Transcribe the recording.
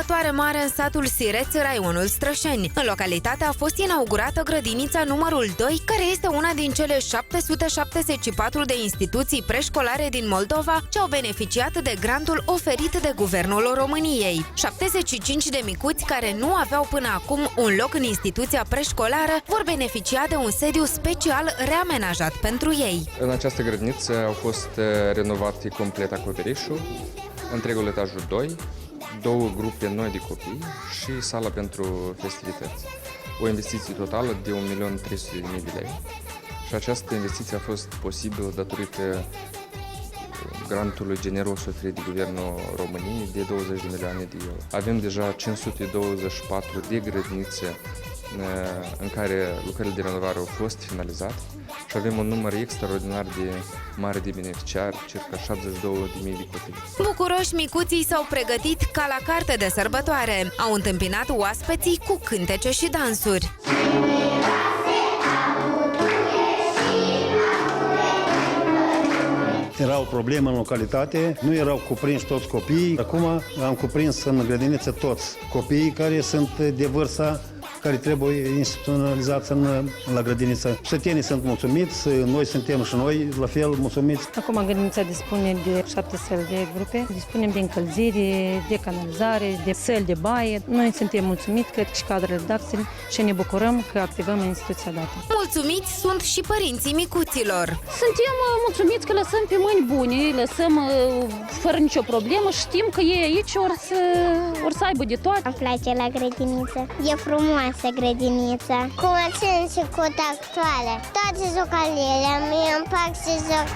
sărbătoare mare în satul Sireț, raionul Strășeni. În localitate a fost inaugurată grădinița numărul 2, care este una din cele 774 de instituții preșcolare din Moldova ce au beneficiat de grantul oferit de Guvernul României. 75 de micuți care nu aveau până acum un loc în instituția preșcolară vor beneficia de un sediu special reamenajat pentru ei. În această grădiniță au fost renovate complet acoperișul, întregul etajul 2, două grupe noi de copii și sala pentru festivități. O investiție totală de 1.300.000 de lei. Și această investiție a fost posibilă datorită grantului generos oferit de Guvernul României de 20 de milioane de euro. Avem deja 524 de grădinițe în care lucrările de renovare au fost finalizate și avem un număr extraordinar de mare de beneficiari, circa 72.000 de copii. Bucuroși, micuții s-au pregătit ca la carte de sărbătoare. Au întâmpinat oaspeții cu cântece și dansuri. Era o problemă în localitate, nu erau cuprinși toți copiii. Acum am cuprins în grădiniță toți copiii care sunt de vârsta care trebuie instituționalizați la grădiniță. Sătenii sunt mulțumiți, noi suntem și noi la fel mulțumiți. Acum grădinița dispune de 7 săli de grupe, dispunem de încălzire, de canalizare, de săli de baie. Noi suntem mulțumiți, cred că și cadrele didactice, și ne bucurăm că activăm în instituția dată. Mulțumiți sunt și părinții micuților. Suntem mulțumiți că lăsăm pe mâini bune, lăsăm fără nicio problemă și știm că ei aici or să aibă de toate. Îmi place la grădiniță. E frumoasă grădinița. Cu mașini și cu tractoare. Toate jucăriile. Mie îmi plac să joc